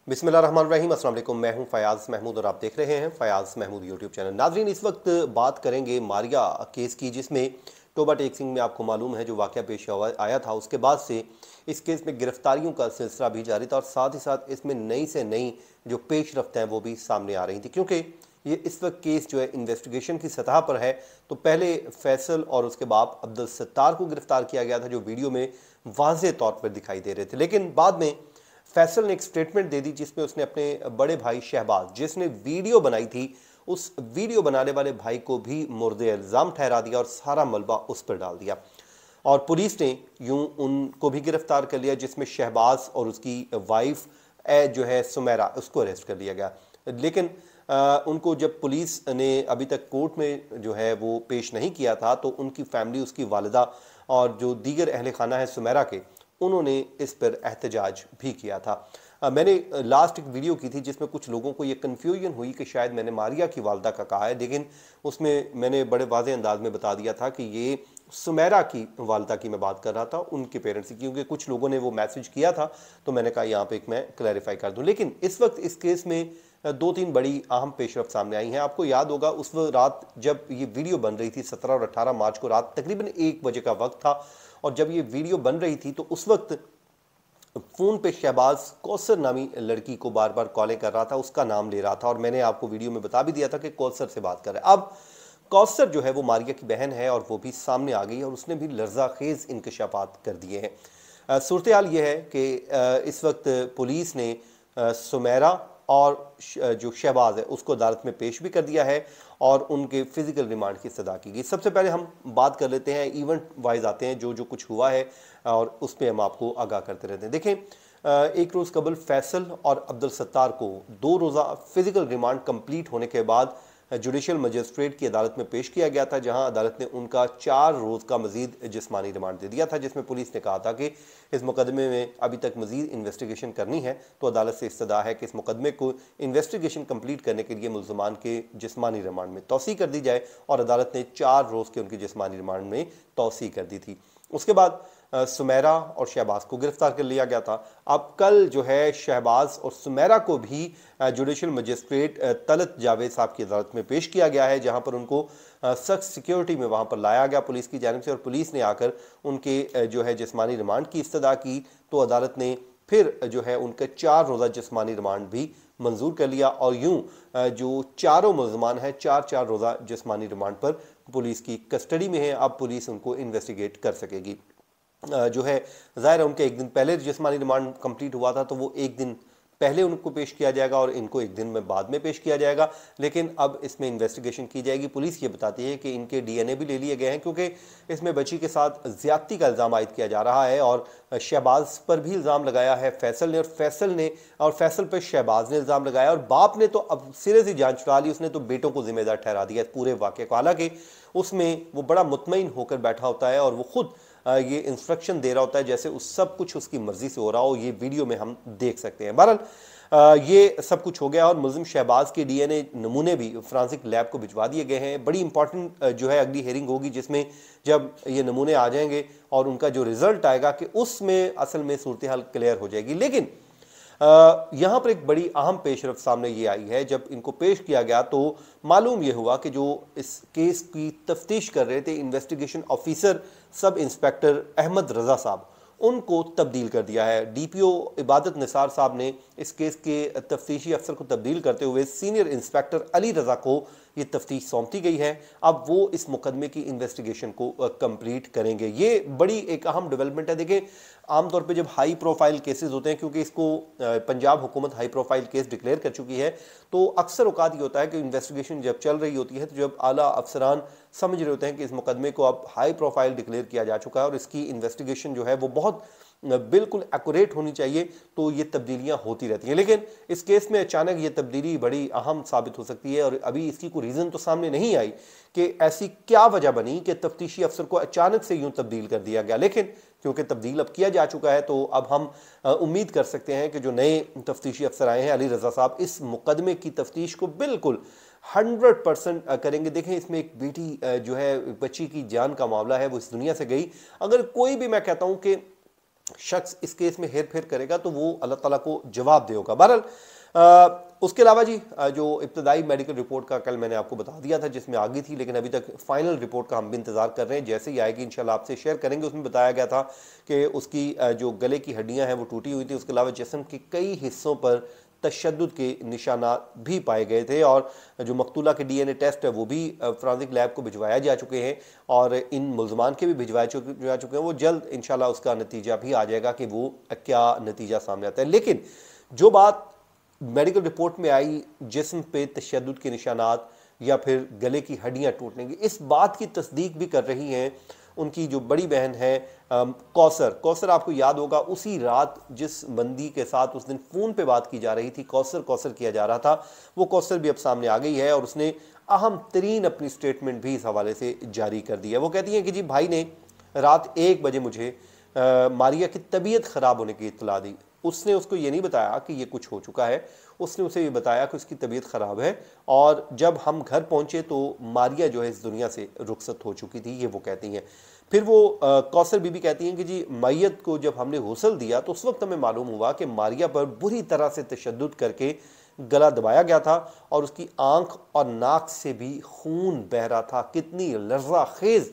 बिस्मिल्लाहिर्रहमानिर्रहीम, अस्सलाम वालेकुम। मैं हूं फयाज़ महमूद और आप देख रहे हैं फयाज़ महमूद यूट्यूब चैनल। नाजरीन, इस वक्त बात करेंगे मारिया केस की, जिसमें टोबा टेक सिंह में आपको मालूम है जो वाक़या पेश आया था, उसके बाद से इस केस में गिरफ्तारियों का सिलसिला भी जारी था और साथ ही साथ इसमें नई से नई जो पेश रफ्त हैं वो भी सामने आ रही थी। क्योंकि ये इस वक्त केस जो है इन्वेस्टिगेशन की सतह पर है, तो पहले फैसल और उसके बाद अब्दुल सत्तार को गिरफ्तार किया गया था जो वीडियो में वाज़े तौर पर दिखाई दे रहे थे। लेकिन बाद में फैसल ने एक स्टेटमेंट दे दी जिसमें उसने अपने बड़े भाई शहबाज, जिसने वीडियो बनाई थी, उस वीडियो बनाने वाले भाई को भी मुर्दे इल्ज़ाम ठहरा दिया और सारा मलबा उस पर डाल दिया। और पुलिस ने यूं उनको भी गिरफ्तार कर लिया, जिसमें शहबाज और उसकी वाइफ जो है सुमेरा, उसको अरेस्ट कर लिया गया। लेकिन उनको जब पुलिस ने अभी तक कोर्ट में जो है वो पेश नहीं किया था, तो उनकी फैमिली, उसकी वालिदा और जो दीगर अहले खाना है सुमेरा के, उन्होंने इस पर एहतजाज भी किया था। मैंने लास्ट एक वीडियो की थी जिसमें कुछ लोगों को ये कन्फ्यूजन हुई कि शायद मैंने मारिया की वालदा का कहा है, लेकिन उसमें मैंने बड़े वाज़े अंदाज में बता दिया था कि ये सुमेरा की वालदा की मैं बात कर रहा था, उनके पेरेंट्स की, क्योंकि कुछ लोगों ने वो मैसेज किया था, तो मैंने कहा यहाँ पे एक मैं क्लैरिफाई कर दूँ। लेकिन इस वक्त इस केस में दो तीन बड़ी अहम पेशरफ सामने आई हैं। आपको याद होगा उस रात जब ये वीडियो बन रही थी, 17 और 18 मार्च को रात तकरीबन 1 बजे का वक्त था, और जब ये वीडियो बन रही थी तो उस वक्त फोन पे शहबाज कौसर नामी लड़की को बार बार कॉलें कर रहा था, उसका नाम ले रहा था, और मैंने आपको वीडियो में बता भी दिया था कि कौसर से बात कर रहा है। अब कौसर जो है वो मारिया की बहन है और वो भी सामने आ गई और उसने भी लर्जा खेज इंकशाफात कर दिए हैं। सूरत हाल ये है कि इस वक्त पुलिस ने सुमेरा और जो शहबाज है उसको अदालत में पेश भी कर दिया है और उनके फिजिकल रिमांड की सदा की गई। सबसे पहले हम बात कर लेते हैं, इवेंट वाइज आते हैं, जो जो कुछ हुआ है और उस पर हम आपको आगाह करते रहते हैं। देखें, एक रोज़ कबल फैसल और अब्दुल सत्तार को 2 रोज़ा फिजिकल रिमांड कंप्लीट होने के बाद जुडिशल मजिस्ट्रेट की अदालत में पेश किया गया था, जहां अदालत ने उनका 4 रोज़ का मजीद जिस्मानी रिमांड दे दिया था, जिसमें पुलिस ने कहा था कि इस मुकदमे में अभी तक मजीद इन्वेस्टिगेशन करनी है, तो अदालत से इस्तदा है कि इस मुकदमे को इन्वेस्टिगेशन कंप्लीट करने के लिए मुल्ज़मान के जिस्मानी रिमांड में तौसी कर दी जाए, और अदालत ने 4 रोज़ के उनके जिस्मानी रिमांड में तौसी कर दी थी। उसके बाद सुमेरा और शहबाज को गिरफ्तार कर लिया गया था। अब कल जो है शहबाज और सुमेरा को भी जुडिशल मजिस्ट्रेट तलत जावेद साहब की अदालत में पेश किया गया है, जहां पर उनको सख्त सिक्योरिटी में वहां पर लाया गया पुलिस की जानिब से, और पुलिस ने आकर उनके जो है जिस्मानी रिमांड की इस्तदा की, तो अदालत ने फिर जो है उनका 4 रोज़ा जिस्मानी रिमांड भी मंजूर कर लिया, और यूं जो चारों मुल्ज़मान हैं 4-4 रोज़ा जिस्मानी रिमांड पर पुलिस की कस्टडी में है। अब पुलिस उनको इन्वेस्टिगेट कर सकेगी। जो है ज़ाहिर है उनके एक दिन पहले जिस्मानी रिमांड कंप्लीट हुआ था, तो वो एक दिन पहले उनको पेश किया जाएगा और इनको एक दिन में बाद में पेश किया जाएगा। लेकिन अब इसमें इन्वेस्टिगेशन की जाएगी। पुलिस ये बताती है कि इनके डीएनए भी ले लिए गए हैं, क्योंकि इसमें बच्ची के साथ ज्यादती का इल्ज़ाम आयद किया जा रहा है, और शहबाज पर भी इल्ज़ाम लगाया है फैसल ने, और फैसल पर शहबाज ने इल्ज़ाम लगाया, और बाप ने तो अब सिरे से जान छुड़ा ली, उसने तो बेटों को जिम्मेदार ठहरा दिया पूरे वाक़े को। हालांकि उसमें वो बड़ा मुतमईन होकर बैठा होता है और वो खुद ये इंस्ट्रक्शन दे रहा होता है जैसे उस सब कुछ उसकी मर्जी से हो रहा हो। ये वीडियो में हम देख सकते हैं। बहरहाल ये सब कुछ हो गया और मुल्ज़िम शहबाज के डीएनए नमूने भी फ्रांसिक लैब को भिजवा दिए गए हैं। बड़ी इंपॉर्टेंट जो है अगली हेयरिंग होगी, जिसमें जब ये नमूने आ जाएंगे और उनका जो रिजल्ट आएगा कि उसमें असल में सूरत हाल क्लियर हो जाएगी। लेकिन यहाँ पर एक बड़ी अहम पेशरफ सामने ये आई है। जब इनको पेश किया गया तो मालूम ये हुआ कि जो इस केस की तफ्तीश कर रहे थे investigation officer sub inspector Ahmad Raza साहब, उनको तब्दील कर दिया है। डीपीओ इबादत निसार साहब ने इस केस के तफ्तीशी अफसर को तब्दील करते हुए सीनियर इंस्पेक्टर अली रजा को ये तफ्तीश सौंपी गई है। अब वो इस मुकदमे की इन्वेस्टिगेशन को कंप्लीट करेंगे। ये बड़ी एक अहम डेवलपमेंट है। देखिए, आमतौर पे जब हाई प्रोफाइल केसेस होते हैं, क्योंकि इसको पंजाब हुकूमत हाई प्रोफाइल केस डिक्लेयर कर चुकी है, तो अक्सर औकात ये होता है कि इन्वेस्टिगेशन जब चल रही होती है, तो जब आला अफसरान समझ रहे होते हैं कि इस मुकदमे को अब हाई प्रोफाइल डिक्लेयर किया जा चुका है और इसकी इन्वेस्टिगेशन जो है वो बहुत बिल्कुल एक्यूरेट होनी चाहिए, तो ये तब्दीलियां होती रहती हैं। लेकिन इस केस में अचानक ये तब्दीली बड़ी अहम साबित हो सकती है, और अभी इसकी कोई रीज़न तो सामने नहीं आई कि ऐसी क्या वजह बनी कि तफ्तीशी अफसर को अचानक से यूं तब्दील कर दिया गया। लेकिन क्योंकि तब्दील अब किया जा चुका है, तो अब हम उम्मीद कर सकते हैं कि जो नए तफ्तीशी अफसर आए हैं अली रजा साहब, इस मुकदमे की तफ्तीश को बिल्कुल 100% करेंगे। देखें, इसमें एक बेटी जो है बच्ची की जान का मामला है, वो इस दुनिया से गई। अगर कोई भी, मैं कहता हूं कि शख्स इस केस में हेर फेर करेगा तो वो अल्लाह ताला को जवाब देगा। बहरहाल उसके अलावा जी जो इब्तदाई मेडिकल रिपोर्ट का कल मैंने आपको बता दिया था जिसमें आ गई थी, लेकिन अभी तक फाइनल रिपोर्ट का हम भी इंतजार कर रहे हैं। जैसे ही आएगी इंशाल्लाह आपसे शेयर करेंगे। उसमें बताया गया था कि उसकी जो गले की हड्डियां हैं वो टूटी हुई थी। उसके अलावा जिस्म के कई हिस्सों पर तशद्दुद के निशानात भी पाए गए थे और जो मकतूला के डीएनए टेस्ट है वो भी फॉरेंसिक लैब को भिजवाया जा चुके हैं और इन मुल्जमान के भी भिजवाए जा चुके हैं। वो जल्द इंशाल्लाह उसका नतीजा भी आ जाएगा कि वो क्या नतीजा सामने आता है। लेकिन जो बात मेडिकल रिपोर्ट में आई जिस्म पे तशद्दुद के निशानात या फिर गले की हड्डियां टूटने की, इस बात की तस्दीक भी कर रही हैं उनकी जो बड़ी बहन है कौसर आपको याद होगा उसी रात जिस बंदी के साथ उस दिन फ़ोन पे बात की जा रही थी, कौसर किया जा रहा था, वो कौसर भी अब सामने आ गई है और उसने अहम तरीन अपनी स्टेटमेंट भी इस हवाले से जारी कर दी है। वो कहती हैं कि जी भाई ने रात 1 बजे मुझे मारिया की तबीयत ख़राब होने की इत्तला दी। उसने उसको ये नहीं बताया कि ये कुछ हो चुका है, उसने उसे ये बताया कि उसकी तबीयत ख़राब है और जब हम घर पहुंचे तो मारिया जो है इस दुनिया से रुखसत हो चुकी थी, ये वो कहती हैं। फिर वो कौसर बीबी कहती हैं कि जी मैयत को जब हमने गुस्ल दिया तो उस वक्त हमें मालूम हुआ कि मारिया पर बुरी तरह से तशद्दुद करके गला दबाया गया था और उसकी आंख और नाक से भी खून बह रहा था। कितनी लर्ज़ाखेज़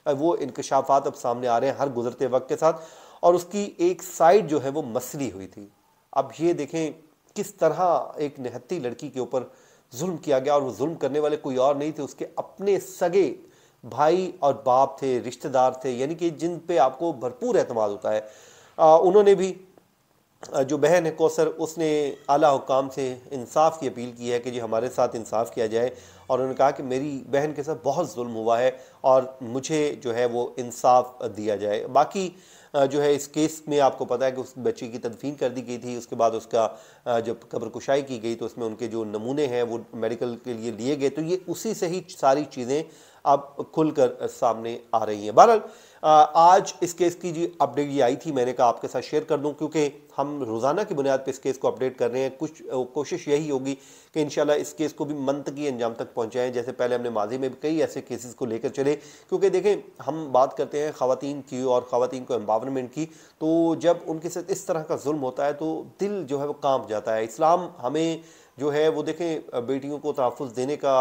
वो इंकशाफात अब सामने आ रहे हैं हर गुजरते वक्त के साथ। और उसकी एक साइड जो है वो मसली हुई थी। अब ये देखें किस तरह एक निहत्ती लड़की के ऊपर जुल्म किया गया और वो जुल्म करने वाले कोई और नहीं थे, उसके अपने सगे भाई और बाप थे, रिश्तेदार थे, यानी कि जिन पे आपको भरपूर एतमाद होता है। उन्होंने भी जो बहन है कौसर उसने आला हुकाम से इंसाफ की अपील की है कि जी हमारे साथ इंसाफ किया जाए और उन्होंने कहा कि मेरी बहन के साथ बहुत जुल्म हुआ है और मुझे जो है वो इंसाफ दिया जाए। बाकी जो है इस केस में आपको पता है कि उस बच्चे की तदफीन कर दी गई थी। उसके बाद उसका जब कब्र कुशाई की गई तो उसमें उनके जो नमूने हैं वो मेडिकल के लिए लिए गए, तो ये उसी से ही सारी चीज़ें अब खुलकर सामने आ रही हैं। बहरहाल आज इस केस की जी अपडेट ये आई थी, मैंने कहा आपके साथ शेयर कर दूं क्योंकि हम रोज़ाना की बुनियाद पर इस केस को अपडेट कर रहे हैं। कुछ कोशिश यही होगी कि इंशाल्लाह इस केस को भी मंतकी अंजाम तक पहुंचाएं, जैसे पहले हमने माजी में भी कई ऐसे केसेस को लेकर चले। क्योंकि देखें हम बात करते हैं ख़वातीन की और ख़वातीन को एम्पावरमेंट की, तो जब उनके साथ इस तरह का जुल्म होता है तो दिल जो है वो कांप जाता है। इस्लाम हमें जो है वो देखें बेटियों को तहफ़्फ़ुज़ देने का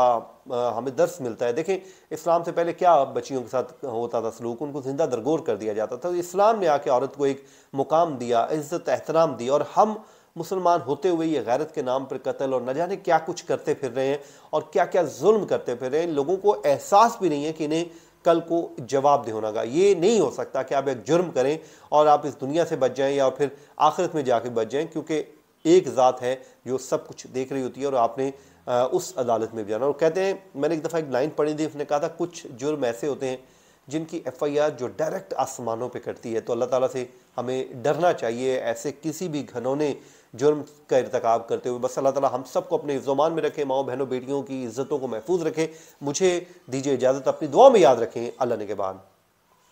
हमें दर्स मिलता है। देखें इस्लाम से पहले क्या बच्चियों के साथ होता था सलूक, उनको ज़िंदा दरगोर कर दिया जाता था। इस्लाम ने आके औरत को एक मुकाम दिया, इज़्ज़त एहतराम दी और हम मुसलमान होते हुए ये गैरत के नाम पर कत्ल और न जाने क्या कुछ करते फिर रहे हैं और क्या क्या जुल्म करते फिर रहे हैं। लोगों को एहसास भी नहीं है कि इन्हें कल को जवाबदेह होना का। ये नहीं हो सकता कि आप एक जुर्म करें और आप इस दुनिया से बच जाएं या फिर आखिरत में जाके बच जाएं, क्योंकि एक ज़ात है जो सब कुछ देख रही होती है और आपने उस अदालत में भी जाना। और कहते हैं, मैंने एक दफ़ा एक लाइन पढ़ी थी, उसने कहा था कुछ जुर्म ऐसे होते हैं जिनकी FIR जो डायरेक्ट आसमानों पे करती है। तो अल्लाह ताला से हमें डरना चाहिए ऐसे किसी भी घनौने जुर्म का इर्तिकाब करते हुए। बस अल्लाह ताला हम सबको अपने ज़ुबान में रखें, माओ बहनों बेटियों की इज़्ज़तों को महफूज रखें। मुझे दीजिए इजाज़त, अपनी दुआ में याद रखें। अल्लाह ने के बाद।